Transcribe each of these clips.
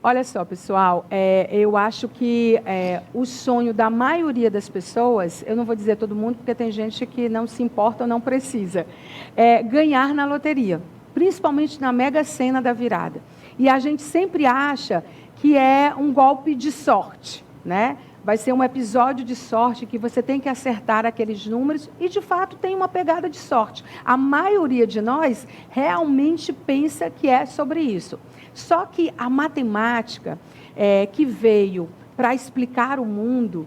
Olha só, pessoal, eu acho que o sonho da maioria das pessoas, eu não vou dizer todo mundo, porque tem gente que não se importa ou não precisa, é ganhar na loteria, principalmente na Mega Sena da virada. E a gente sempre acha que é um golpe de sorte, né? Vai ser um episódio de sorte que você tem que acertar aqueles números e, de fato, tem uma pegada de sorte. A maioria de nós realmente pensa que é sobre isso. Só que a matemática que veio para explicar o mundo,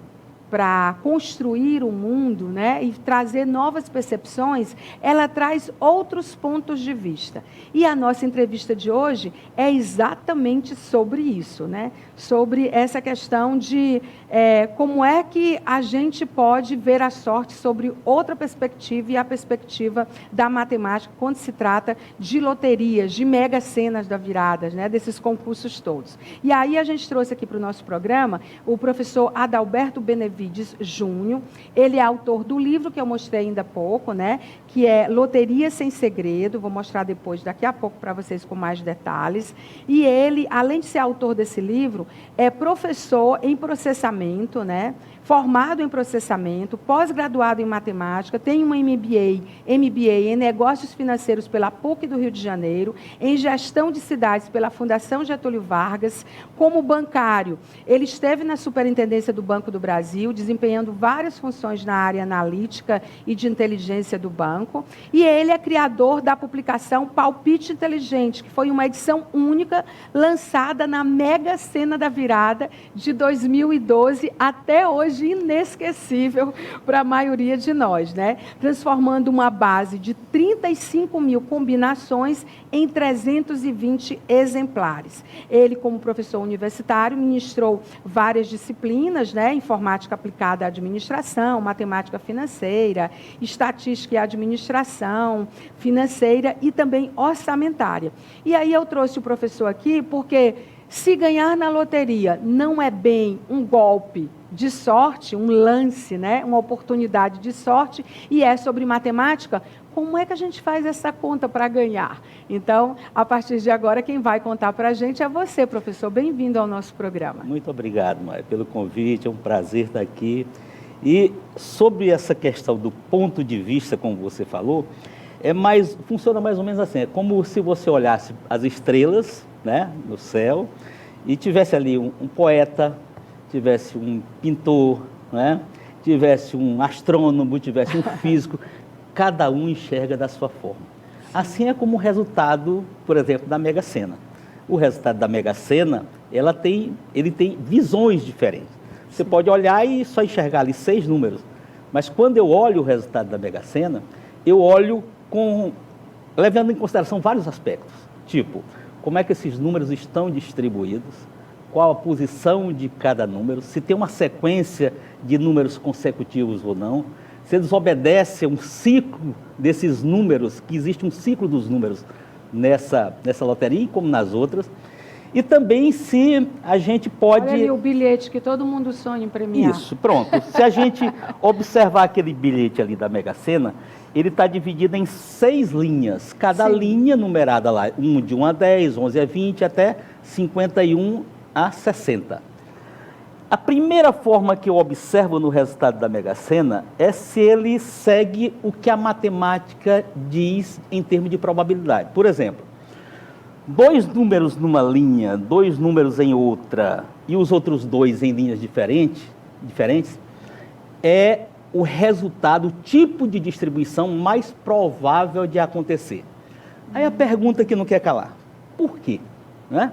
para construir o mundo, né, e trazer novas percepções, ela traz outros pontos de vista. E a nossa entrevista de hoje é exatamente sobre isso, né? Sobre essa questão de como é que a gente pode ver a sorte sobre outra perspectiva e a perspectiva da matemática quando se trata de loterias, de mega cenas da virada, né, desses concursos todos. E aí a gente trouxe aqui para o nosso programa o professor Adalberto Benevides Júnior. Ele é autor do livro que eu mostrei ainda há pouco, né, que é Loteria Sem Segredo. Vou mostrar depois, daqui a pouco, para vocês com mais detalhes. E ele, além de ser autor desse livro, é professor em processamento, né, formado em processamento, pós-graduado em matemática, tem uma MBA em negócios financeiros pela PUC do Rio de Janeiro, em gestão de cidades pela Fundação Getúlio Vargas. Como bancário, ele esteve na Superintendência do Banco do Brasil, desempenhando várias funções na área analítica e de inteligência do banco. E ele é criador da publicação Palpite Inteligente, que foi uma edição única lançada na Mega Sena da Virada de 2012 até hoje, inesquecível para a maioria de nós, né? Transformando uma base de 35 mil combinações em 320 exemplares. Ele, como professor universitário, ministrou várias disciplinas, né? Informática aplicada à administração, matemática financeira, estatística e administração financeira e também orçamentária. E aí eu trouxe o professor aqui porque se ganhar na loteria não é bem um golpe de sorte, um lance, né? Uma oportunidade de sorte, e é sobre matemática, como é que a gente faz essa conta para ganhar? Então, a partir de agora, quem vai contar para a gente é você, professor. Bem-vindo ao nosso programa. Muito obrigado, Maia, pelo convite, é um prazer estar aqui. E sobre essa questão do ponto de vista, como você falou, funciona mais ou menos assim, é como se você olhasse as estrelas, né, no céu, e tivesse ali um poeta, tivesse um pintor, né, tivesse um astrônomo, tivesse um físico, cada um enxerga da sua forma. Assim é como o resultado, por exemplo, da Mega Sena. O resultado da Mega Sena, ele tem visões diferentes. Você pode olhar e só enxergar ali 6 números, mas quando eu olho o resultado da Mega Sena, eu olho levando em consideração vários aspectos, tipo, como é que esses números estão distribuídos, qual a posição de cada número, se tem uma sequência de números consecutivos ou não, se eles obedecem a um ciclo desses números, que existe um ciclo dos números nessa loteria, como nas outras, e também se a gente pode... Olha ali o bilhete que todo mundo sonha em premiar. Isso, pronto. Se a gente observar aquele bilhete ali da Mega Sena, ele está dividido em 6 linhas, cada Sim. linha numerada lá, de 1 a 10, 11 a 20, até 51 a 60. A primeira forma que eu observo no resultado da Mega Sena é se ele segue o que a matemática diz em termos de probabilidade. Por exemplo, 2 números numa linha, 2 números em outra, e os outros 2 em linhas diferentes, é o resultado, o tipo de distribuição mais provável de acontecer. Aí a pergunta que não quer calar, por quê? Né?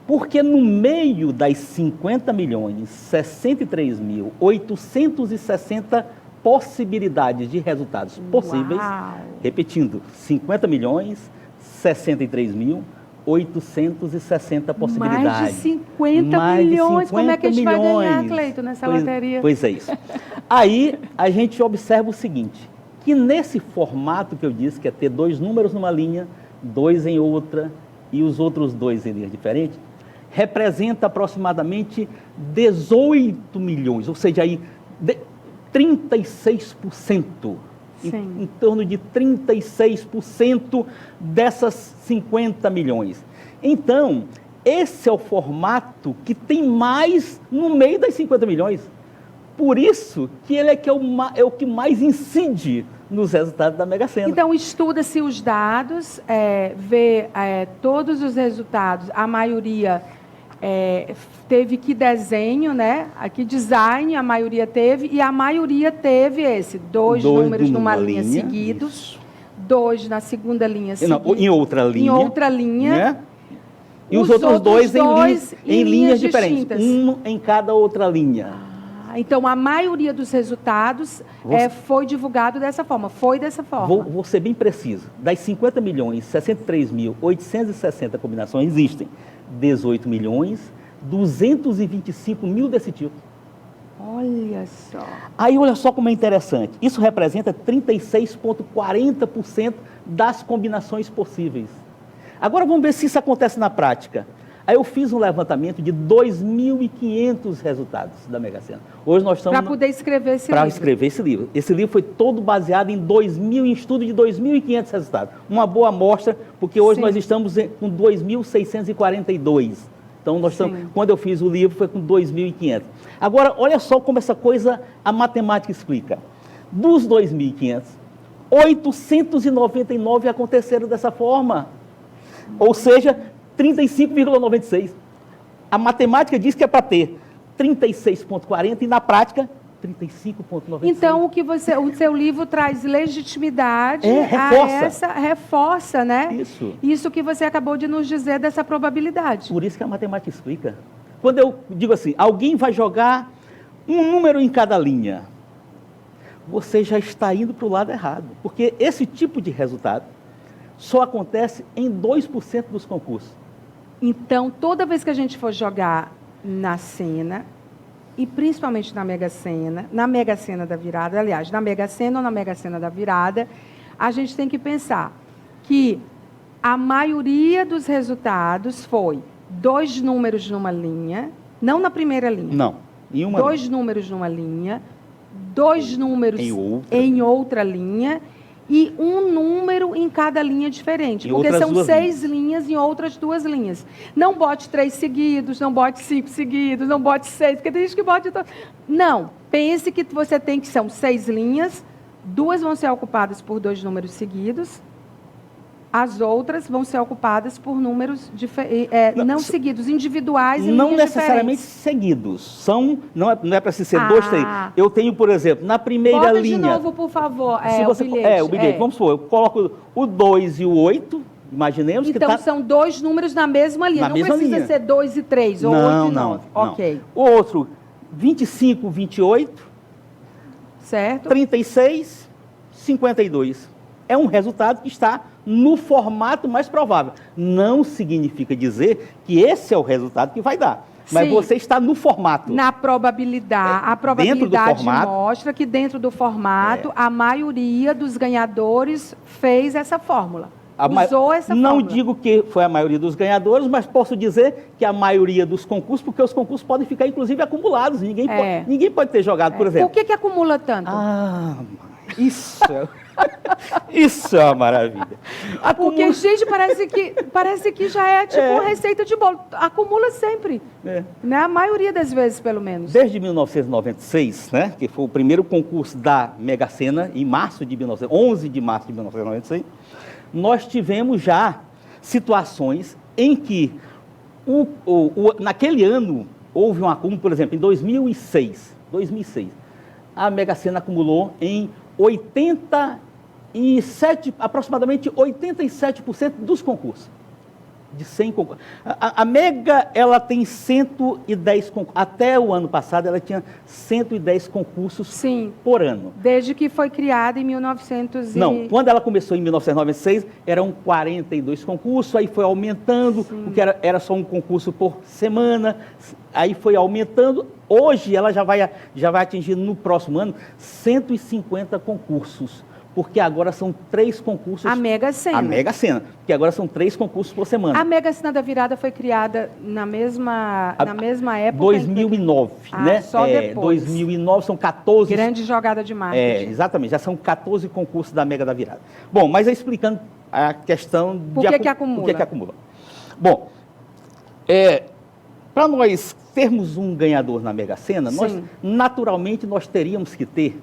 Porque no meio das 50.063.860 possibilidades de resultados possíveis, repetindo, 50.063.860 possibilidades. Mais de 50 milhões, como é que a gente vai ganhar, Cleito, nessa loteria? Pois é isso. Aí a gente observa o seguinte, que nesse formato que eu disse, que é ter 2 números numa linha, 2 em outra e os outros 2 em linhas diferentes, representa aproximadamente 18 milhões, ou seja, aí 36%, em torno de 36% dessas 50 milhões. Então, esse é o formato que tem mais no meio das 50 milhões. Por isso que ele é o que mais incide nos resultados da Mega Sena. Então, estuda-se os dados, vê todos os resultados, a maioria teve que desenho, né? Que design a maioria teve, e a maioria teve dois números numa linha seguidos, isso. 2 na segunda linha seguida. Não, em outra linha. Em outra linha. Né? E os outros dois em linhas diferentes, um em cada outra linha. Então, a maioria dos resultados foi divulgado dessa forma, Vou ser bem preciso. Das 50 milhões, 63.860 combinações existem. 18 milhões, 225 mil desse tipo. Olha só. Aí, olha só como é interessante. Isso representa 36,40% das combinações possíveis. Agora, vamos ver se isso acontece na prática. Aí eu fiz um levantamento de 2.500 resultados da Mega Sena. Hoje nós estamos... Para poder escrever esse livro. Para escrever esse livro. Esse livro foi todo baseado em estudo de 2.500 resultados. Uma boa amostra, porque hoje nós estamos com 2.642. Então, quando eu fiz o livro, foi com 2.500. Agora, olha só como essa coisa, a matemática explica. Dos 2.500, 899 aconteceram dessa forma. Ou seja, 35,96. A matemática diz que é para ter 36,40 e na prática 35,96. Então o seu livro traz legitimidade reforça, né? Isso que você acabou de nos dizer dessa probabilidade. Por isso que a matemática explica. Quando eu digo assim, alguém vai jogar um número em cada linha, você já está indo para o lado errado, porque esse tipo de resultado só acontece em 2% dos concursos. Então, toda vez que a gente for jogar na Sena, e principalmente na Mega Sena da virada, aliás, na Mega Sena ou na Mega Sena da virada, a gente tem que pensar que a maioria dos resultados foi 2 números numa linha, não na primeira linha. Não, em uma 2 números numa linha, 2 números em outra linha, e um número em cada linha diferente, porque são 6 linhas em outras 2 linhas. Não bote 3 seguidos, não bote 5 seguidos, não bote 6, porque tem gente que bote... Não, pense que você tem que são 6 linhas, 2 vão ser ocupadas por 2 números seguidos, as outras vão ser ocupadas por números não seguidos, individuais e não linhas necessariamente diferentes. Seguidos. Não é para ser 2, 3. Eu tenho, por exemplo, na primeira linha... Bota de novo, por favor, o bilhete. Vamos supor, eu coloco o 2 e o 8, imaginemos então, que são 2 números na mesma linha. Não precisa ser 2 e 3, ou 8 e 9. Ok. O outro, 25, 28. Certo. 36, 52. É um resultado que está no formato mais provável. Não significa dizer que esse é o resultado que vai dar. Mas você está no formato. Na probabilidade. A probabilidade mostra que dentro do formato, a maioria dos ganhadores fez essa fórmula. Usou essa fórmula. Não digo que foi a maioria dos ganhadores, mas posso dizer que a maioria dos concursos, porque os concursos podem ficar, inclusive, acumulados. Ninguém pode ter jogado, por exemplo. Por que acumula tanto? Isso é uma maravilha. Porque, gente, parece que já é tipo uma receita de bolo. Acumula sempre. Né? A maioria das vezes, pelo menos. Desde 1996, né, que foi o primeiro concurso da Mega Sena, em 11 de março de 1996, nós tivemos já situações em que naquele ano houve um acúmulo, por exemplo, em 2006, a Mega Sena acumulou em aproximadamente 87% dos concursos. De 100 concursos. A Mega, ela tem 110 concursos. Até o ano passado, ela tinha 110 concursos por ano. Desde que foi criada em 1900 Não, quando ela começou em 1996, eram 42 concursos, aí foi aumentando, porque era só um concurso por semana, aí foi aumentando. Hoje, ela já vai atingir, no próximo ano, 150 concursos. Porque agora são 3 concursos... A Mega Sena. A Mega Sena, porque agora são 3 concursos por semana. A Mega Sena da virada foi criada na mesma época? 2009, né? Só depois. 2009, são 14... Grande jogada de marketing. Exatamente, já são 14 concursos da Mega da virada. Bom, mas explicando a questão Por que acumula? Por que acumula? Bom, Para nós termos um ganhador na Mega Sena, Sim. naturalmente nós teríamos que ter,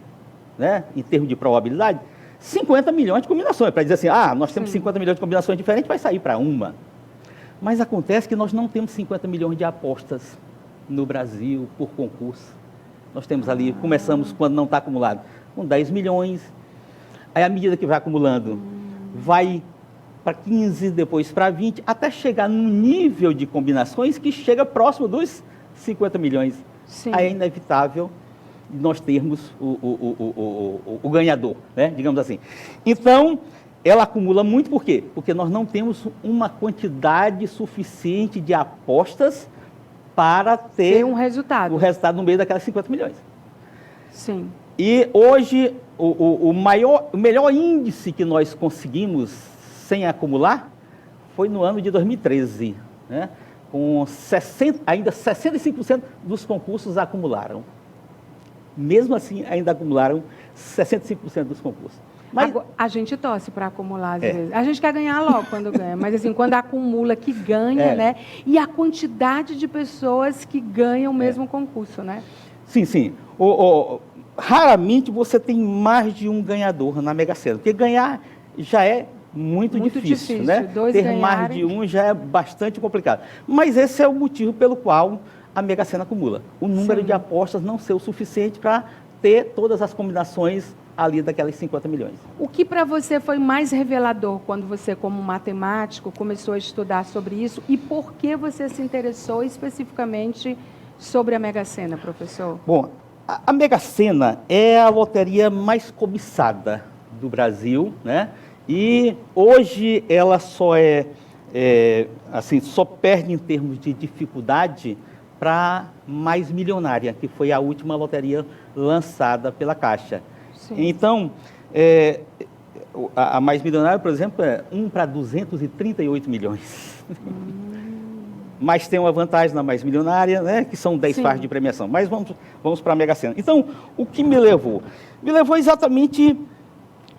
né, em termos de probabilidade, 50 milhões de combinações. Para dizer assim, nós temos 50 milhões de combinações diferentes, vai sair para uma. Mas acontece que nós não temos 50 milhões de apostas no Brasil por concurso. Nós temos ali, começamos quando não está acumulado, com 10 milhões. Aí, à medida que vai acumulando, vai para 15, depois para 20, até chegar num nível de combinações que chega próximo dos 50 milhões. Sim. Aí é inevitável nós termos o ganhador, né? Digamos assim. Então, ela acumula muito, por quê? Porque nós não temos uma quantidade suficiente de apostas para ter um resultado. o resultado no meio daquelas 50 milhões. Sim. E hoje, o melhor índice que nós conseguimos sem acumular foi no ano de 2013, né? Com ainda 65% dos concursos acumularam. Mesmo assim, ainda acumularam 65% dos concursos. Mas agora, a gente torce para acumular às vezes. A gente quer ganhar logo quando ganha, mas assim, quando acumula que ganha, né? E a quantidade de pessoas que ganham o mesmo concurso, né? Sim, sim. Raramente você tem mais de um ganhador na Mega Sena, porque ganhar já é muito difícil, né? Ter mais de um já é bastante complicado. Mas esse é o motivo pelo qual a Mega Sena acumula. O número de apostas não ser o suficiente para ter todas as combinações ali daquelas 50 milhões. O que para você foi mais revelador quando você, como matemático, começou a estudar sobre isso e por que você se interessou especificamente sobre a Mega Sena, professor? Bom, a Mega Sena é a loteria mais cobiçada do Brasil, né? E hoje ela só só perde em termos de dificuldade para Mais Milionária, que foi a última loteria lançada pela Caixa. Sim. Então, a Mais Milionária, por exemplo, é 1 para 238 milhões. Mas tem uma vantagem na Mais Milionária, né, que são 10 faixas de premiação. Mas vamos para a Mega Sena. Então, o que me levou? Me levou exatamente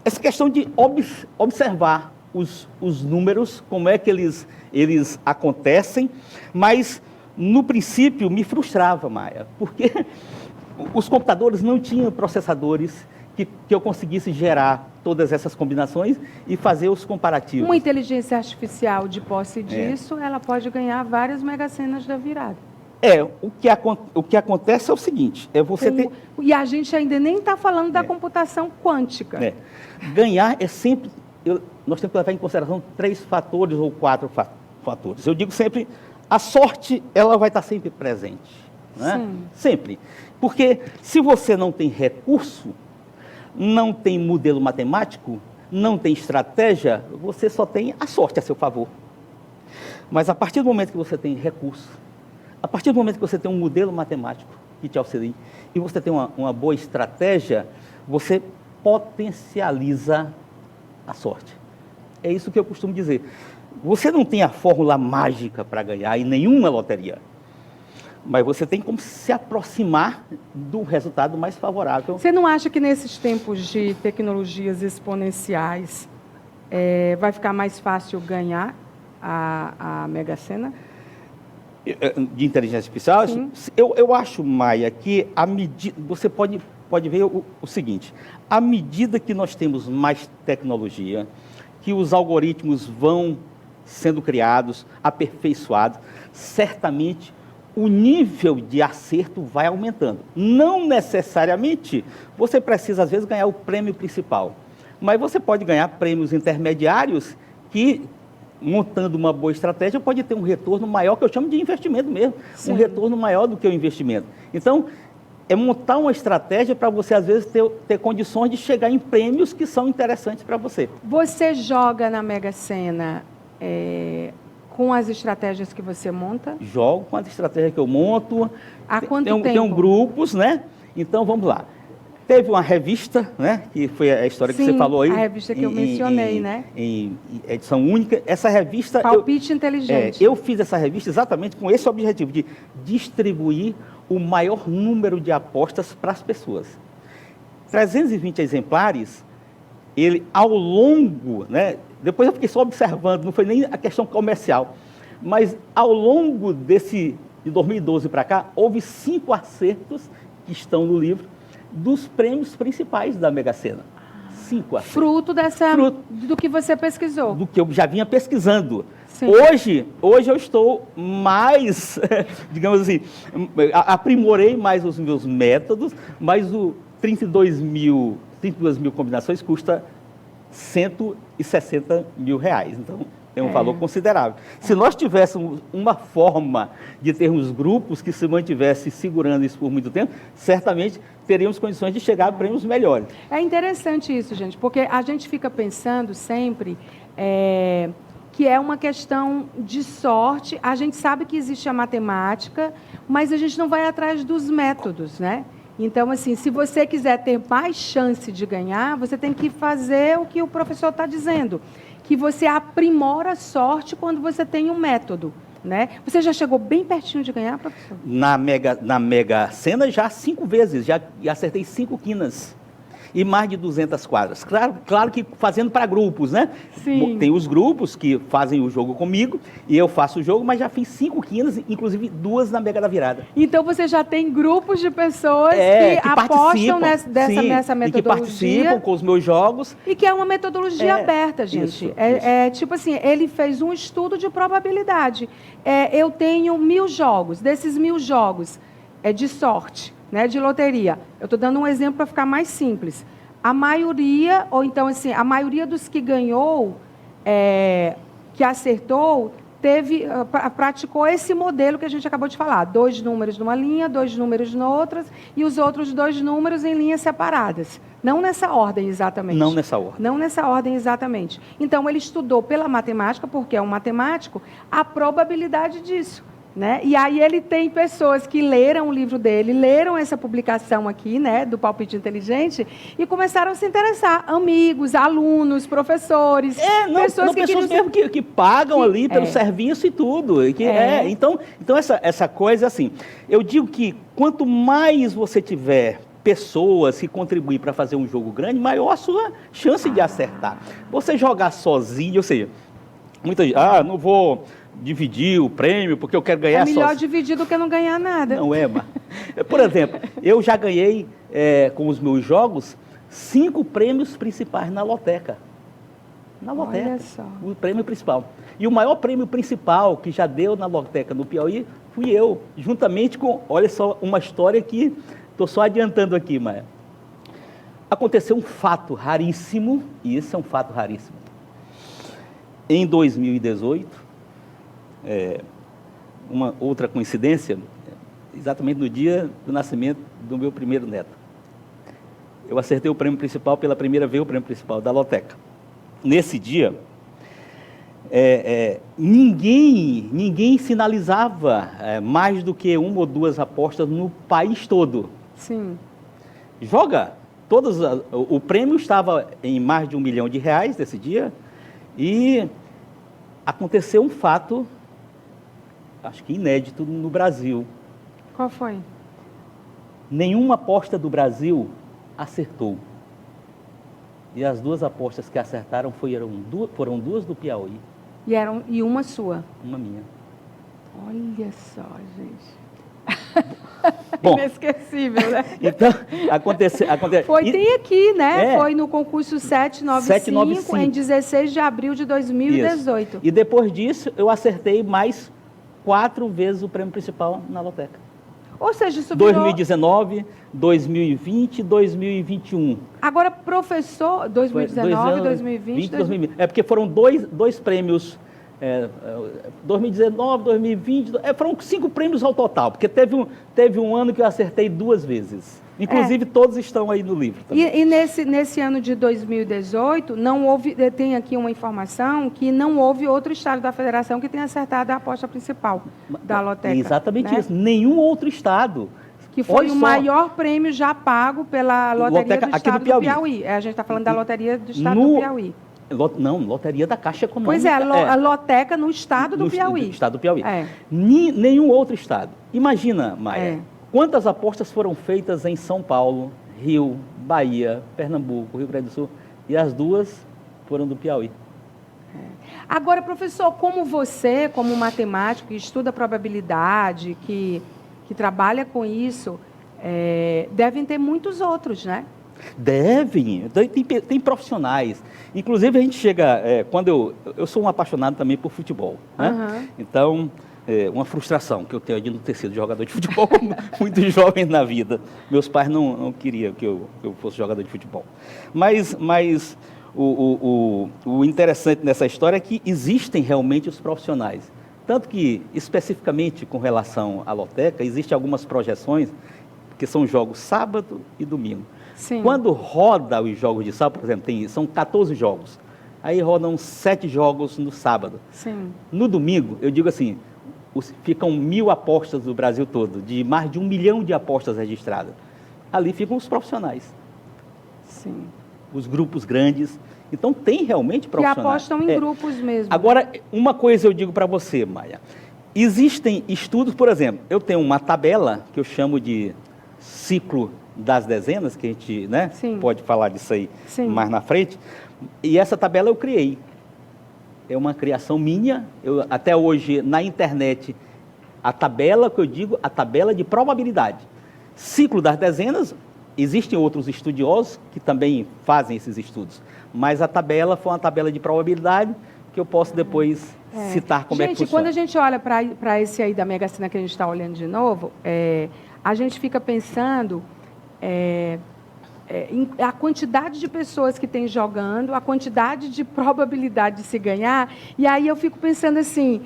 essa questão de observar os números, como é que eles acontecem, mas, no princípio, me frustrava, Maia, porque os computadores não tinham processadores que eu conseguisse gerar todas essas combinações e fazer os comparativos. Uma inteligência artificial de posse disso, ela pode ganhar várias Mega Senas da virada. O que acontece é o seguinte, E a gente ainda nem está falando da computação quântica. Ganhar é sempre... Nós temos que levar em consideração 3 fatores ou 4 fatores. Eu digo sempre, a sorte, ela vai estar sempre presente. Né? Sim. Sempre. Porque se você não tem recurso, não tem modelo matemático, não tem estratégia, você só tem a sorte a seu favor. Mas a partir do momento que você tem recurso, a partir do momento que você tem um modelo matemático que te auxilie, e você tem uma boa estratégia, você potencializa a sorte. É isso que eu costumo dizer. Você não tem a fórmula mágica para ganhar em nenhuma loteria, mas você tem como se aproximar do resultado mais favorável. Você não acha que nesses tempos de tecnologias exponenciais vai ficar mais fácil ganhar a Mega Sena? De inteligência artificial? Sim. Eu acho, Maia, que você pode ver o seguinte, à medida que nós temos mais tecnologia, que os algoritmos vão sendo criados, aperfeiçoados, certamente o nível de acerto vai aumentando. Não necessariamente você precisa, às vezes, ganhar o prêmio principal, mas você pode ganhar prêmios intermediários que, montando uma boa estratégia, pode ter um retorno maior, que eu chamo de investimento mesmo. Sim. Um retorno maior do que o investimento. Então, é montar uma estratégia para você, às vezes, ter condições de chegar em prêmios que são interessantes para você. Você joga na Mega Sena com as estratégias que você monta? Jogo com as estratégias que eu monto. Há quanto tempo? Tem grupos, né? Então, vamos lá. Teve uma revista, né? Que foi a história que você falou aí. A revista que eu mencionei, né? Em edição única. Essa revista... Palpite Inteligente. Eu fiz essa revista exatamente com esse objetivo, de distribuir o maior número de apostas para as pessoas. 320 exemplares, ele ao longo, né? Depois eu fiquei só observando, não foi nem a questão comercial, Mas ao longo de 2012 para cá, houve 5 acertos que estão no livro dos prêmios principais da Mega Sena. 5 acertos. Fruto do que você pesquisou. Do que eu já vinha pesquisando. Sim. Hoje eu estou mais, digamos assim, aprimorei mais os meus métodos, mas o 32 mil combinações custa R$160 mil. Então, tem um valor considerável. Se nós tivéssemos uma forma de termos grupos que se mantivessem segurando isso por muito tempo, certamente teríamos condições de chegar a prêmios melhores. É interessante isso, gente, porque a gente fica pensando sempre que é uma questão de sorte. A gente sabe que existe a matemática, mas a gente não vai atrás dos métodos, né? Então, assim, se você quiser ter mais chance de ganhar, você tem que fazer o que o professor está dizendo, que você aprimora a sorte quando você tem um método, né? Você já chegou bem pertinho de ganhar, professor? Na Mega Sena, já 5 vezes, já acertei 5 quinas. E mais de 200 quadras. Claro que fazendo para grupos, né? Sim. Tem os grupos que fazem o jogo comigo, e eu faço o jogo, mas já fiz 5 quinas, inclusive 2 na Mega da Virada. Então você já tem grupos de pessoas que apostam nessa metodologia. E que participam com os meus jogos. E que é uma metodologia aberta, gente. Isso. Tipo assim, ele fez um estudo de probabilidade. Eu tenho 1000 jogos, desses 1000 jogos é de sorte, né, de loteria. Eu estou dando um exemplo para ficar mais simples. A maioria, ou então assim, a maioria dos que ganhou, que acertou, praticou esse modelo que a gente acabou de falar. 2 números numa linha, 2 números em outras, e os outros 2 números em linhas separadas. Não nessa ordem exatamente. Não nessa ordem. Não nessa ordem exatamente. Então, ele estudou pela matemática, porque é um matemático, a probabilidade disso. Né? E aí ele tem pessoas que leram o livro dele, leram essa publicação aqui, né, do Palpite Inteligente, e começaram a se interessar. Amigos, alunos, professores, pessoas mesmo que pagam ali pelo serviço e tudo. Então essa coisa, assim, eu digo que quanto mais você tiver pessoas que contribuem para fazer um jogo grande, maior a sua chance de acertar. Você jogar sozinho, ou seja, muita gente, não vou dividir o prêmio, porque eu quero ganhar sozinho. É melhor dividir do que não ganhar nada. Não é, mas... Por exemplo, eu já ganhei, com os meus jogos, 5 prêmios principais na loteca. Na loteca. Olha só. O prêmio principal. E o maior prêmio principal que já deu na loteca no Piauí fui eu, juntamente com, olha só, uma história que estou só adiantando aqui, Maia. Aconteceu um fato raríssimo, e esse é um fato raríssimo. Em 2018, uma outra coincidência, exatamente no dia do nascimento do meu primeiro neto. Eu acertei o prêmio principal pela primeira vez, o prêmio principal da loteca. Nesse dia, ninguém sinalizava mais do que 1 ou 2 apostas no país todo. Sim. Joga! O prêmio estava em mais de R$1 milhão nesse dia, e aconteceu um fato, acho que inédito no Brasil. Qual foi? Nenhuma aposta do Brasil acertou. E as 2 apostas que acertaram foram 2 do Piauí. E uma sua? Uma minha. Olha só, gente. Bom, inesquecível, né? Então, aconteceu. Tem aqui, né? Foi no concurso 795, em 16 de abril de 2018. Isso. E depois disso, eu acertei mais 4 vezes o prêmio principal na loteca. Ou seja, isso virou... 2019, 2020 e 2021. Agora, professor, 2019, 2020... 2020. É porque foram dois prêmios, 2019, 2020... foram 5 prêmios ao total, porque teve um ano que eu acertei 2 vezes. Inclusive, todos estão aí no livro também. E nesse ano de 2018, não houve, tem aqui uma informação que não houve outro estado da federação que tenha acertado a aposta principal da loteca. Exatamente, né? Isso. Nenhum outro estado. Que foi o maior prêmio já pago pela loteria do estado do Piauí. A gente está falando da loteria do estado do Piauí. Não, loteria da Caixa Econômica. Pois é, a loteca no estado do Piauí. No estado do Piauí. Nenhum outro estado. Imagina, Maia, quantas apostas foram feitas em São Paulo, Rio, Bahia, Pernambuco, Rio Grande do Sul, e as 2 foram do Piauí. Agora, professor, como você, como matemático que estuda probabilidade, que trabalha com isso, devem ter muitos outros, né? Devem, tem profissionais. Inclusive, a gente chega, quando eu sou um apaixonado também por futebol, né? Uhum. Então, uma frustração que eu tenho de não ter sido jogador de futebol muito jovem na vida. Meus pais não queriam que eu fosse jogador de futebol. Mas o interessante nessa história é que existem realmente os profissionais. Tanto que, especificamente com relação à loteca, existem algumas projeções que são jogos sábado e domingo. Sim. Quando roda os jogos de sábado, por exemplo, são 14 jogos. Aí rodam 7 jogos no sábado. Sim. No domingo, eu digo assim, ficam 1000 apostas do Brasil todo, de mais de 1 milhão de apostas registradas. Ali ficam os profissionais. Sim. Os grupos grandes. Então, tem realmente profissionais. Que apostam em grupos mesmo. Agora, uma coisa eu digo para você, Maia. Existem estudos, por exemplo, eu tenho uma tabela que eu chamo de ciclo das dezenas, que a gente, né, pode falar disso aí mais na frente, e essa tabela eu criei. É uma criação minha, até hoje na internet, a tabela que eu digo, a tabela de probabilidade. Ciclo das dezenas, existem outros estudiosos que também fazem esses estudos, mas a tabela foi uma tabela de probabilidade que eu posso depois citar como é que funciona. Gente, quando a gente olha para esse aí da Mega Sena que a gente está olhando de novo, a gente fica pensando a quantidade de pessoas que tem jogando, a quantidade de probabilidade de se ganhar, e aí eu fico pensando assim,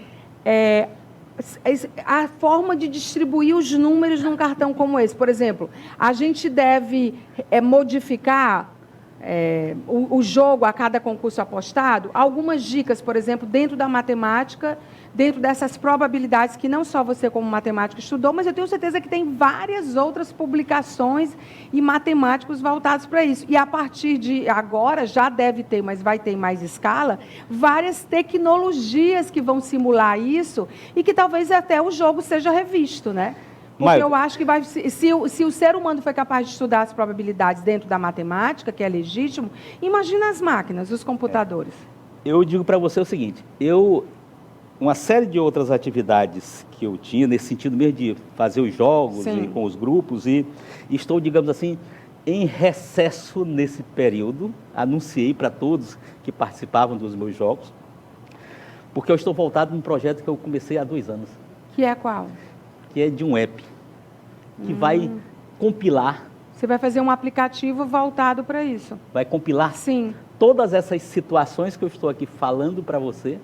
a forma de distribuir os números num cartão como esse. Por exemplo, a gente deve modificar o jogo a cada concurso apostado. Algumas dicas, por exemplo, dentro da matemática, dentro dessas probabilidades que não só você como matemático estudou, mas eu tenho certeza que tem várias outras publicações e matemáticos voltados para isso. E a partir de agora, já deve ter, mas vai ter em mais escala, várias tecnologias que vão simular isso e que talvez até o jogo seja revisto, né? Porque eu acho que se o ser humano foi capaz de estudar as probabilidades dentro da matemática, que é legítimo, imagina as máquinas, os computadores. Eu digo para você o seguinte, uma série de outras atividades que eu tinha, nesse sentido mesmo de fazer os jogos e com os grupos, e estou, digamos assim, em recesso nesse período, anunciei para todos que participavam dos meus jogos, porque eu estou voltado num projeto que eu comecei há 2 anos. Que é qual? Que é de um app, que vai compilar. Você vai fazer um aplicativo voltado para isso? Vai compilar Sim. Todas essas situações que eu estou aqui falando para você,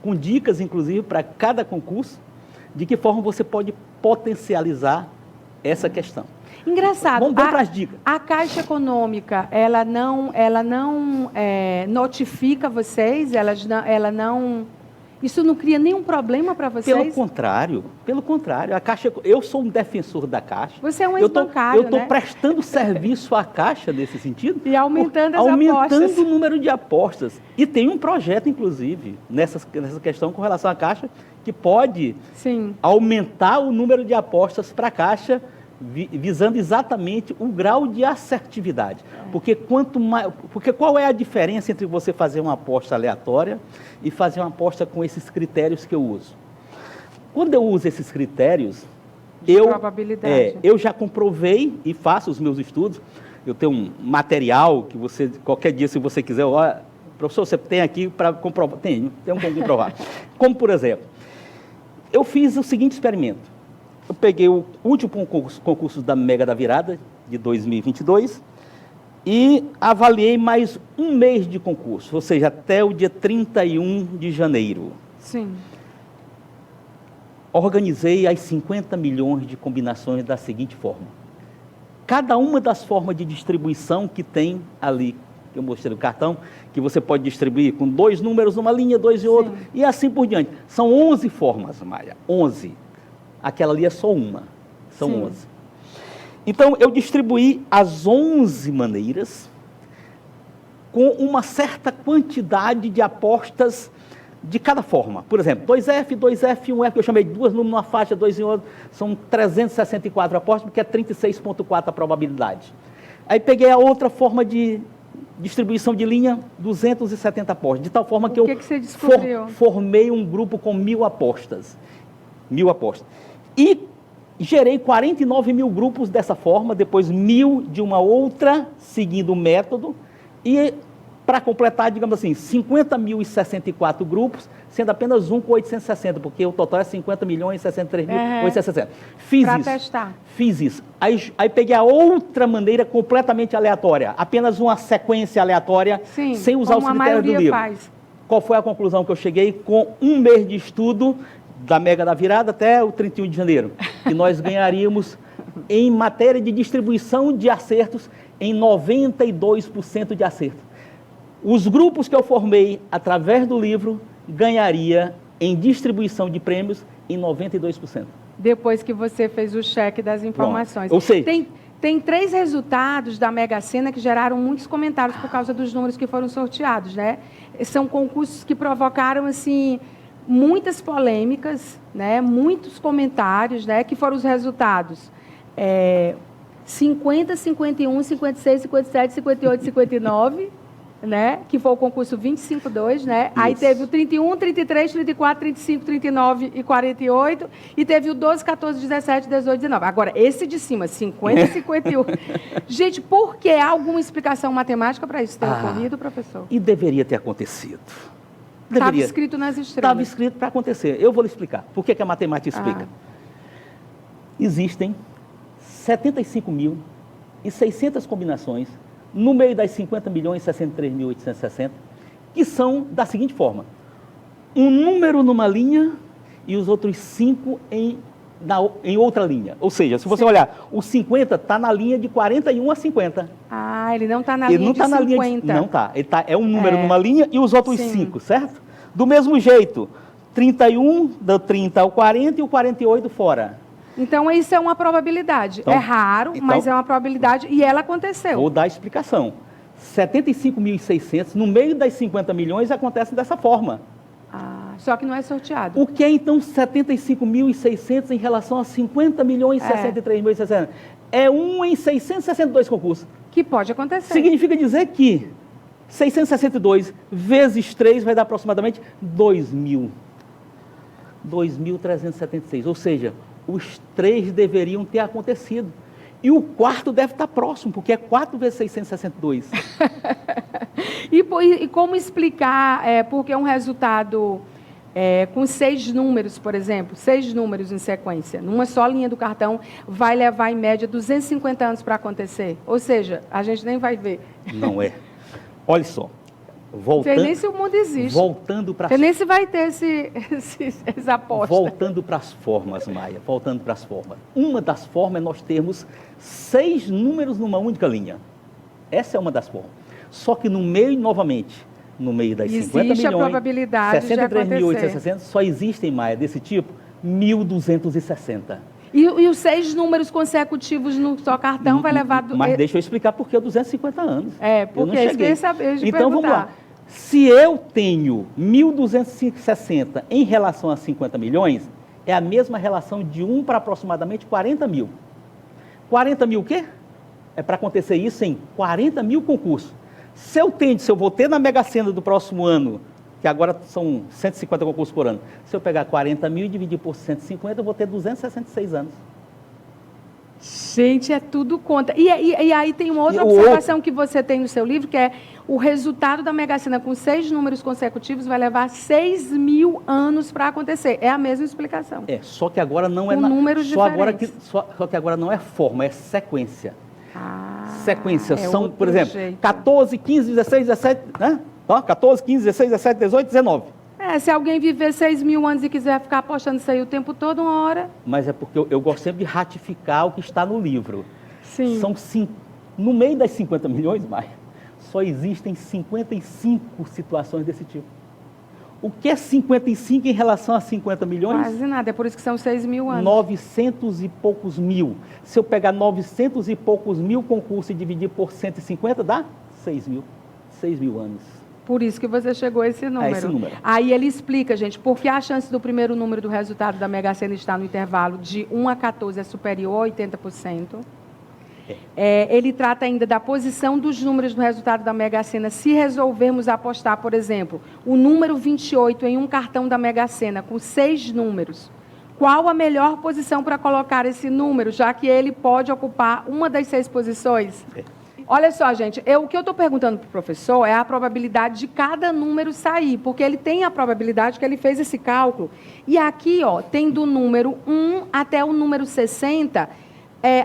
com dicas, inclusive, para cada concurso, de que forma você pode potencializar essa questão. Engraçado. Vamos para as dicas. A Caixa Econômica, ela não notifica vocês? Ela não... Isso não cria nenhum problema para vocês? Pelo contrário. A Caixa, eu sou um defensor da Caixa. Você é um ex-bancário, Eu estou prestando serviço à Caixa nesse sentido. E aumentando as apostas. Aumentando o número de apostas. E tem um projeto, inclusive, nessa questão com relação à Caixa, que pode aumentar o número de apostas para a Caixa, visando exatamente o grau de assertividade. Porque qual é a diferença entre você fazer uma aposta aleatória e fazer uma aposta com esses critérios que eu uso? Quando eu uso esses critérios, eu já comprovei e faço os meus estudos. Eu tenho um material que você, qualquer dia, se você quiser, professor, você tem aqui para comprovar? Tenho como comprovar. Como, por exemplo, eu fiz o seguinte experimento. Eu peguei o último concurso da Mega da Virada, de 2022, e avaliei mais 1 mês de concurso, ou seja, até o dia 31 de janeiro. Sim. Organizei as 50 milhões de combinações da seguinte forma. Cada uma das formas de distribuição que tem ali, que eu mostrei no cartão, que você pode distribuir com 2 números numa linha, 2 em outra, e assim por diante. São 11 formas, Maia, 11. Aquela ali é só uma, são 11. Então, eu distribuí as 11 maneiras com uma certa quantidade de apostas de cada forma. Por exemplo, 2F, 2F, 1F, eu chamei de 2 números numa faixa, 2 em outra, são 364 apostas, porque é 36,4 a probabilidade. Aí peguei a outra forma de distribuição de linha, 270 apostas. De tal forma que O que você descobriu? eu formei um grupo com 1.000 apostas. 1.000 apostas. E gerei 49 mil grupos dessa forma, depois 1.000 de uma outra, seguindo o método. E, para completar, digamos assim, 50.064 grupos, sendo apenas um com 860, porque o total é 50.063.860. Fiz Pra isso. testar. Fiz isso. Aí peguei a outra maneira completamente aleatória, apenas uma sequência aleatória, Sim, sem usar os como a critérios do maioria livro. faz. Qual foi a conclusão que eu cheguei com um mês de estudo, da Mega da Virada até o 31 de janeiro? Que nós ganharíamos, em matéria de distribuição de acertos, em 92% de acerto. Os grupos que eu formei através do livro ganharia em distribuição de prêmios em 92%. Depois que você fez o cheque das informações. Ou seja, Tem 3 resultados da Mega Sena que geraram muitos comentários por causa dos números que foram sorteados, né? São concursos que provocaram, assim, muitas polêmicas, né? Muitos comentários, né? Que foram os resultados. 50, 51, 56, 57, 58, 59... né? Que foi o concurso 25-2, né? Isso. Aí teve o 31, 33, 34, 35, 39 e 48, e teve o 12, 14, 17, 18, 19. Agora, esse de cima, 50, 51. Gente, por que? Há alguma explicação matemática para isso ter ocorrido, professor? E deveria ter acontecido. Estava escrito nas estrelas. Estava escrito para acontecer. Eu vou lhe explicar. Por que a matemática explica? Existem 75.600 combinações no meio das 50.063.860, que são da seguinte forma: um número numa linha e os outros 5 em outra linha. Ou seja, se você olhar, o 50 está na linha de 41 a 50. Ele não está na linha de 50. Não está. É um número numa linha e os outros 5, certo? Do mesmo jeito, 31, do 30 ao 40 e o 48 fora. Então, isso é uma probabilidade. Então, é raro, mas é uma probabilidade e ela aconteceu. Vou dar a explicação. 75.600, no meio das 50 milhões, acontece dessa forma. Só que não é sorteado. O que é, então, 75.600 em relação a 50.063.660? É 1 em 662 concursos. Que pode acontecer. Significa dizer que 662 vezes 3 vai dar aproximadamente 2.000. 2.376, ou seja, os 3 deveriam ter acontecido. E o quarto deve estar próximo, porque é 4 vezes 662. E como explicar, porque um resultado com 6 números, por exemplo, 6 números em sequência, numa só linha do cartão, vai levar em média 250 anos para acontecer? Ou seja, a gente nem vai ver. Não é. Olha só. Não sei nem se o mundo existe. Voltando para... Não sei nem se vai ter essa aposta. Voltando para as formas, Maia. Voltando para as formas. Uma das formas é nós termos 6 números numa única linha. Essa é uma das formas. Só que no meio, novamente, no meio das 50 milhões... Existe a probabilidade de acontecer. 63.860, só existem, Maia, desse tipo, 1.260. E os 6 números consecutivos no só cartão vai levar... Mas deixa eu explicar por que 250 anos. Porque eu queria saber de então, perguntar. Vamos lá. Se eu tenho 1.260 em relação a 50 milhões, é a mesma relação de 1 para aproximadamente 40 mil. 40 mil o quê? É para acontecer isso em 40 mil concursos. Se eu vou ter na Mega Sena do próximo ano, que agora são 150 concursos por ano, se eu pegar 40 mil e dividir por 150, eu vou ter 266 anos. Gente, é tudo conta. E aí tem uma outra observação que você tem no seu livro, que é o resultado da Mega Sena com 6 números consecutivos vai levar 6.000 anos para acontecer. É a mesma explicação. Só que agora não é... números diferentes. Só que agora não é forma, é sequência. Sequência são, por exemplo, jeito. 14, 15, 16, 17... Né? 14, 15, 16, 17, 18, 19. Se alguém viver 6.000 anos e quiser ficar apostando isso aí o tempo todo, uma hora... Mas é porque eu gosto sempre de ratificar o que está no livro. Sim. No meio das 50 milhões, Maia, só existem 55 situações desse tipo. O que é 55 em relação a 50 milhões? Quase nada, é por isso que são 6.000 anos. 900 e poucos mil. Se eu pegar 900 e poucos mil concursos e dividir por 150, dá 6.000. 6.000 anos. Por isso que você chegou a esse número. Esse número. Aí ele explica, gente, por que a chance do primeiro número do resultado da Mega Sena estar no intervalo de 1 a 14 é superior a 80%. Ele trata ainda da posição dos números no resultado da Mega Sena. Se resolvermos apostar, por exemplo, o número 28 em um cartão da Mega Sena com 6 números, qual a melhor posição para colocar esse número, já que ele pode ocupar uma das 6 posições? Olha só, gente, o que eu estou perguntando para o professor é a probabilidade de cada número sair, porque ele tem a probabilidade que ele fez esse cálculo. E aqui, ó, tem do número 1 até o número 60,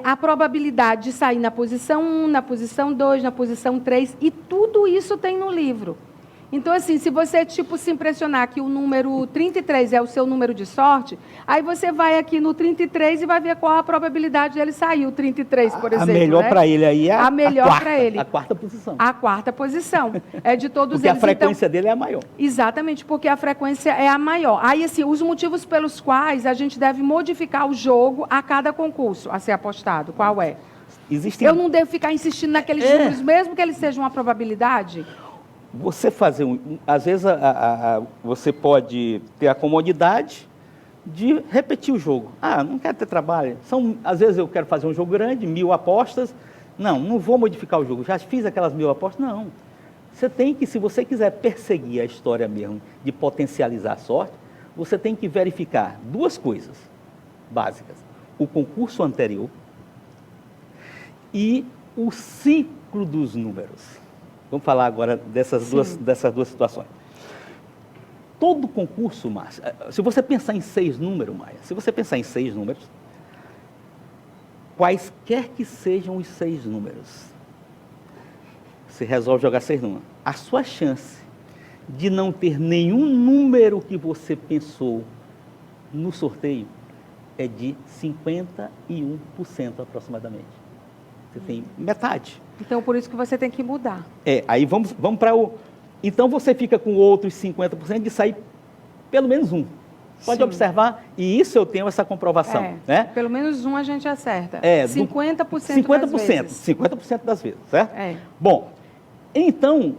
a probabilidade de sair na posição 1, na posição 2, na posição 3, e tudo isso tem no livro. Então, assim, se você, se impressionar que o número 33 é o seu número de sorte, aí você vai aqui no 33 e vai ver qual a probabilidade dele sair, o 33, por exemplo. A melhor para ele aí é a melhor para ele. A quarta posição. A quarta posição. É de todos porque eles. Porque a frequência dele é a maior. Exatamente, porque a frequência é a maior. Aí, assim, os motivos pelos quais a gente deve modificar o jogo a cada concurso a ser apostado, qual é? Eu não devo ficar insistindo naqueles números, mesmo que eles sejam uma probabilidade? Você fazer às vezes você pode ter a comodidade de repetir o jogo. Não quero ter trabalho. Às vezes eu quero fazer um jogo grande, 1000 apostas. Não vou modificar o jogo. Já fiz aquelas 1000 apostas. Não. Você tem que, se você quiser perseguir a história mesmo, de potencializar a sorte, você tem que verificar 2 coisas básicas. O concurso anterior e o ciclo dos números. Vamos falar agora dessas duas situações. Todo concurso, Márcia, se você pensar em 6 números, Maia, se você pensar em 6 números, quaisquer que sejam os 6 números, você resolve jogar 6 números. A sua chance de não ter nenhum número que você pensou no sorteio é de 51% aproximadamente. Você tem metade. Então, por isso que você tem que mudar. Aí vamos para o... Então, você fica com outros 50% de sair pelo menos um. Pode observar, e isso eu tenho essa comprovação. Né? Pelo menos um a gente acerta. 50% das vezes. 50% das vezes, certo? Bom, então,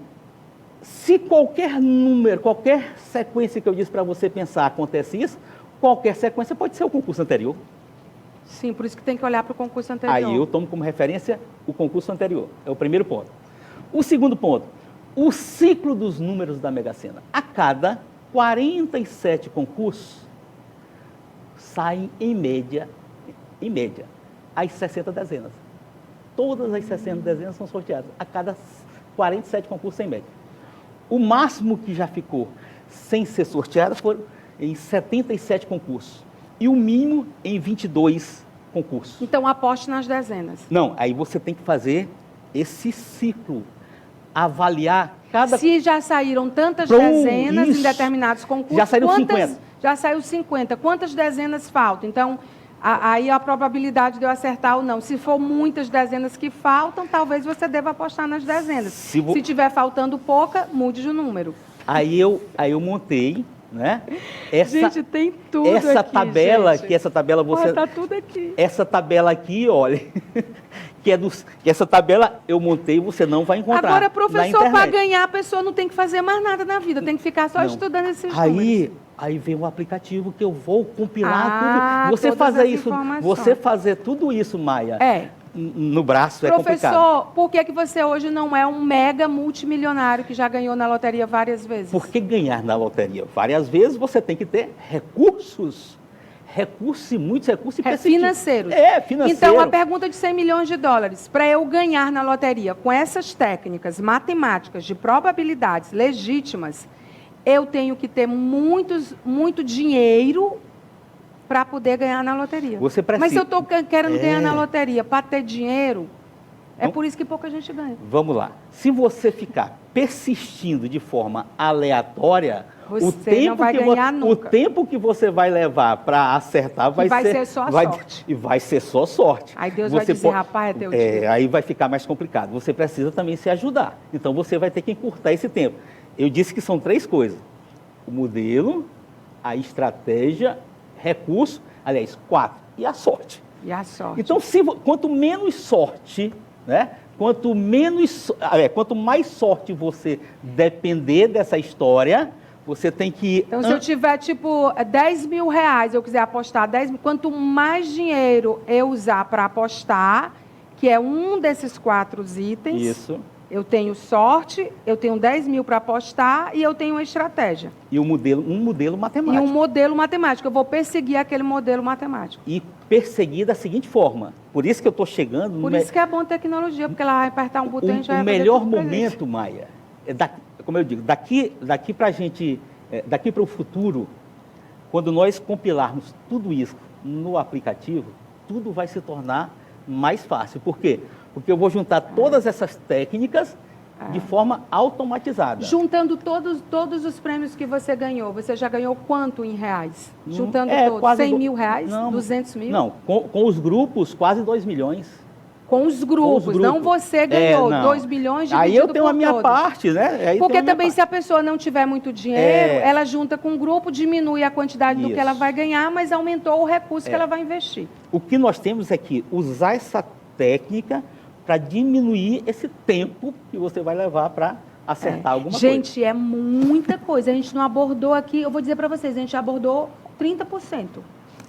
se qualquer número, qualquer sequência que eu disse para você pensar acontece isso, qualquer sequência pode ser o concurso anterior. Sim, por isso que tem que olhar para o concurso anterior. Aí eu tomo como referência o concurso anterior. É o primeiro ponto. O segundo ponto, o ciclo dos números da Mega Sena. A cada 47 concursos, saem em média, as 60 dezenas. Todas as 60 dezenas são sorteadas. A cada 47 concursos em média. O máximo que já ficou sem ser sorteado foram em 77 concursos. E o mínimo em 22 concursos. Então, aposte nas dezenas. Não, aí você tem que fazer esse ciclo, avaliar cada... Se já saíram tantas dezenas em determinados concursos... Já saíram 50. Já saiu 50. Quantas dezenas faltam? Então, aí a probabilidade de eu acertar ou não. Se for muitas dezenas que faltam, talvez você deva apostar nas dezenas. Se tiver faltando pouca, mude de número. Aí eu montei... Né? Gente, tem tudo essa aqui, tabela, gente. Que essa tabela você... Tá tudo aqui. Essa tabela aqui, olha, que essa tabela eu montei, você não vai encontrar. Agora, professor, para ganhar, a pessoa não tem que fazer mais nada na vida, tem que ficar só estudando esses números. Aí vem um aplicativo que eu vou compilar tudo. Você fazer isso, você fazer tudo isso, Maia. No braço é complicado. Professor, por que você hoje não é um mega multimilionário que já ganhou na loteria várias vezes? Porque ganhar na loteria várias vezes você tem que ter recursos. Muitos recursos financeiros. Financeiro. Então, a pergunta de 100 milhões de dólares, para eu ganhar na loteria com essas técnicas matemáticas de probabilidades legítimas, eu tenho que ter muito dinheiro para poder ganhar na loteria. Você precisa... Mas se eu estou querendo ganhar na loteria para ter dinheiro, por isso que pouca gente ganha. Vamos lá. Se você ficar persistindo de forma aleatória, o tempo que você vai levar para acertar vai ser só a sorte. E vai ser só sorte. Aí Deus vai dizer, rapaz, é teu dia. Aí vai ficar mais complicado. Você precisa também se ajudar. Então, você vai ter que encurtar esse tempo. Eu disse que são 3 coisas. O modelo, a estratégia, recurso, 4, e a sorte. Então, quanto menos sorte, né? Quanto mais sorte você depender dessa história, você tem que... Então, se eu tiver, 10 mil reais, eu quiser apostar 10 mil, quanto mais dinheiro eu usar para apostar, que é um desses 4 itens. Isso. Eu tenho sorte, eu tenho 10 mil para apostar e eu tenho uma estratégia. E um modelo matemático. E um modelo matemático. Eu vou perseguir aquele modelo matemático. E perseguir da seguinte forma. Por isso que eu estou chegando... Por isso que é bom tecnologia, porque ela vai apertar um botão e já vai O fazer melhor tudo pra gente. momento, Maia, é como eu digo, daqui para a gente, daqui para o futuro, quando nós compilarmos tudo isso no aplicativo, tudo vai se tornar mais fácil. Por quê? Porque eu vou juntar todas essas técnicas de forma automatizada. Juntando todos os prêmios que você ganhou, você já ganhou quanto em reais? Juntando todos? Quase 100 mil reais? Não, 200 mil? Não, com os grupos, quase 2 milhões. Com os grupos, não você ganhou 2 milhões dividido Aí eu tenho por a minha todos. parte, né? Aí Porque também se a pessoa não tiver muito dinheiro, ela junta com o grupo, diminui a quantidade do que ela vai ganhar, mas aumentou o recurso que ela vai investir. O que nós temos é que usar essa técnica para diminuir esse tempo que você vai levar para acertar alguma coisa. Gente, é muita coisa. A gente não abordou aqui, eu vou dizer para vocês, a gente abordou 30%.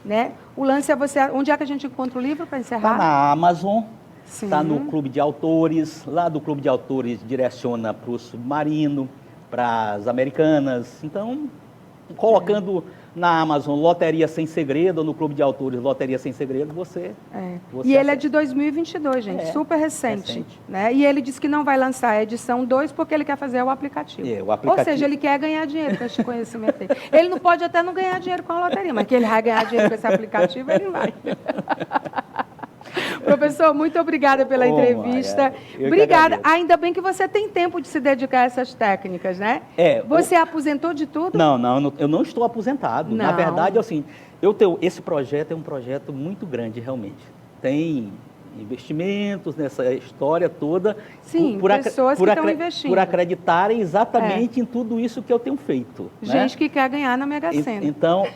Né? O lance é você... Onde é que a gente encontra o livro para encerrar? Está na Amazon, está Sim. no Clube de Autores. Lá do Clube de Autores direciona para o Submarino, para as Americanas. Então, colocando na Amazon Loteria Sem Segredo, ou no Clube de Autores Loteria Sem Segredo, você E ele é de 2022, gente, super recente. Né? E ele disse que não vai lançar a edição 2 porque ele quer fazer o aplicativo. O aplicativo. Ou seja, ele quer ganhar dinheiro com esse conhecimento aí. Ele não pode até não ganhar dinheiro com a loteria, mas que ele vai ganhar dinheiro com esse aplicativo, ele vai. Professor, muito obrigada pela entrevista. Obrigada. Ainda bem que você tem tempo de se dedicar a essas técnicas, né? Você aposentou de tudo? Não, eu não estou aposentado. Não. Na verdade, assim, esse projeto é um projeto muito grande, realmente. Tem investimentos nessa história toda. Sim, pessoas que estão investindo. Por acreditarem exatamente em tudo isso que eu tenho feito. Gente que quer ganhar na Mega Sena. Então...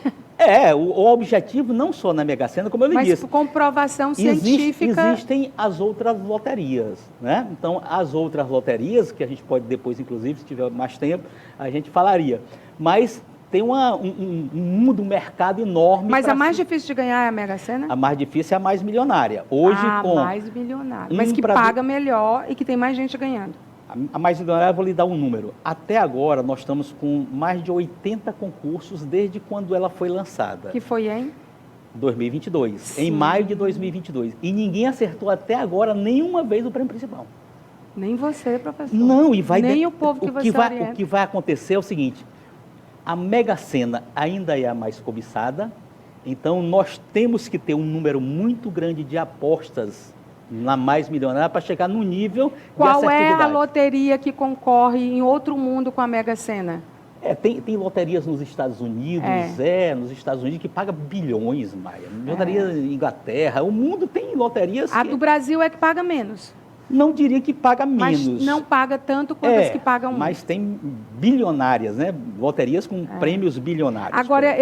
o objetivo não só na Mega Sena, como eu lhe disse. Mas comprovação científica... Existem as outras loterias, né? Então, as outras loterias, que a gente pode depois, inclusive, se tiver mais tempo, a gente falaria. Mas tem um mundo, um mercado enorme. Mas a mais difícil de ganhar é a Mega Sena? A mais difícil é a mais milionária. Hoje, a mais milionária. Mas que paga melhor e que tem mais gente ganhando. A mais milionária, eu vou lhe dar um número. Até agora, nós estamos com mais de 80 concursos desde quando ela foi lançada. Que foi em? 2022. Sim. Em maio de 2022. E ninguém acertou até agora nenhuma vez o prêmio principal. Nem você, professor. Não, e vai... Nem o povo que você orienta. O que vai acontecer é o seguinte, a Mega Sena ainda é a mais cobiçada, então nós temos que ter um número muito grande de apostas na mais milionária para chegar no nível de assertividade. Qual é a loteria que concorre em outro mundo com a Mega Sena? Tem loterias nos Estados Unidos, nos Estados Unidos que paga bilhões, Maia. Loteria na Inglaterra, o mundo tem loterias... A do Brasil é que paga menos. Não diria que paga menos. Mas não paga tanto quanto as que pagam muito. Mas tem bilionárias, né? Loterias com prêmios bilionários. Agora,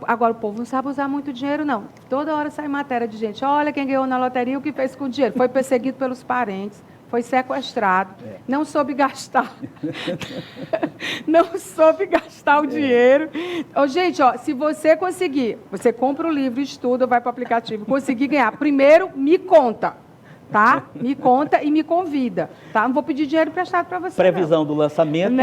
agora o povo não sabe usar muito dinheiro, não. Toda hora sai matéria de gente. Olha quem ganhou na loteria, o que fez com o dinheiro. Foi perseguido pelos parentes, foi sequestrado, não soube gastar. Não soube gastar o dinheiro. Gente, se você conseguir, você compra o livro, estuda, vai para o aplicativo, conseguir ganhar, primeiro me conta. Tá? Me conta e me convida, tá? Não vou pedir dinheiro emprestado para você. Previsão do lançamento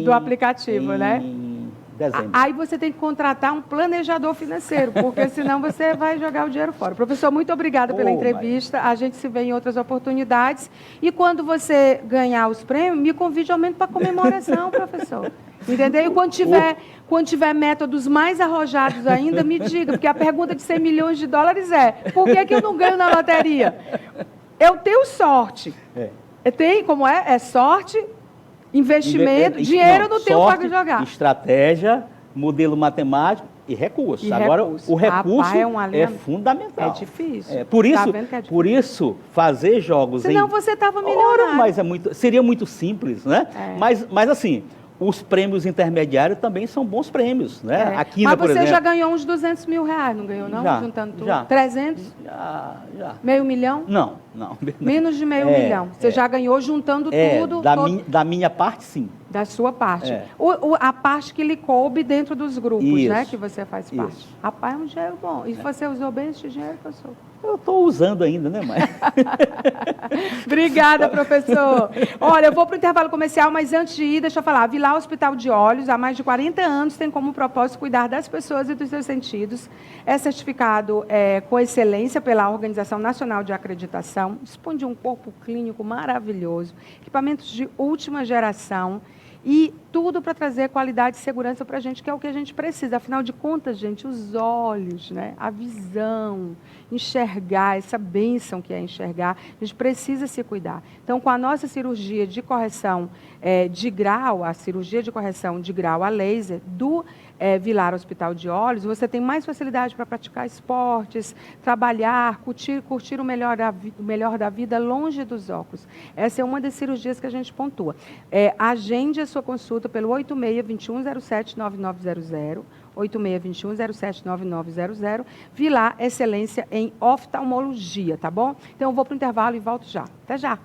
do aplicativo, né? Em dezembro. Aí você tem que contratar um planejador financeiro, porque senão você vai jogar o dinheiro fora. Professor, muito obrigada pela entrevista. A gente se vê em outras oportunidades. E quando você ganhar os prêmios, me convide ao menos para comemoração, professor. Entendeu? E quando tiver métodos mais arrojados ainda, me diga, porque a pergunta de 100 milhões de dólares é: por que eu não ganho na loteria? Eu tenho sorte. Como é? É sorte, investimento, dinheiro eu não tenho para jogar. Estratégia, modelo matemático e recurso. Agora, o recurso é fundamental. É difícil. Por isso, fazer jogos Senão você estava milionário. Mas seria muito simples, né? Mas assim... Os prêmios intermediários também são bons prêmios, né? A Quina, por exemplo. Mas você já ganhou uns 200 mil reais, não ganhou não? Juntando tudo? Já. 300? Já. Meio milhão? Não. Menos de meio milhão. Você já ganhou juntando tudo? Da minha parte, sim. Da sua parte. A parte que lhe coube dentro dos grupos, né? Que você faz parte. Rapaz, é um dinheiro bom. E você usou bem esse dinheiro, professor? Eu estou usando ainda, né, mãe? Obrigada, professor. Olha, eu vou para o intervalo comercial, mas antes de ir, deixa eu falar. A Vilar Hospital de Olhos, há mais de 40 anos, tem como propósito cuidar das pessoas e dos seus sentidos. É certificado com excelência pela Organização Nacional de Acreditação. Dispõe de um corpo clínico maravilhoso, equipamentos de última geração e tudo para trazer qualidade e segurança para a gente, que é o que a gente precisa. Afinal de contas, gente, os olhos, né, a visão, enxergar, essa bênção que é enxergar, a gente precisa se cuidar. Então, com a nossa cirurgia de correção de grau, a cirurgia de correção de grau a laser do Vilar Hospital de Olhos, você tem mais facilidade para praticar esportes, trabalhar, curtir o melhor da vida longe dos óculos. Essa é uma das cirurgias que a gente pontua. Agende a sua consulta pelo 86-2107-9900, 86-2107-9900, Vilar Excelência em Oftalmologia, tá bom? Então, eu vou para o intervalo e volto já. Até já!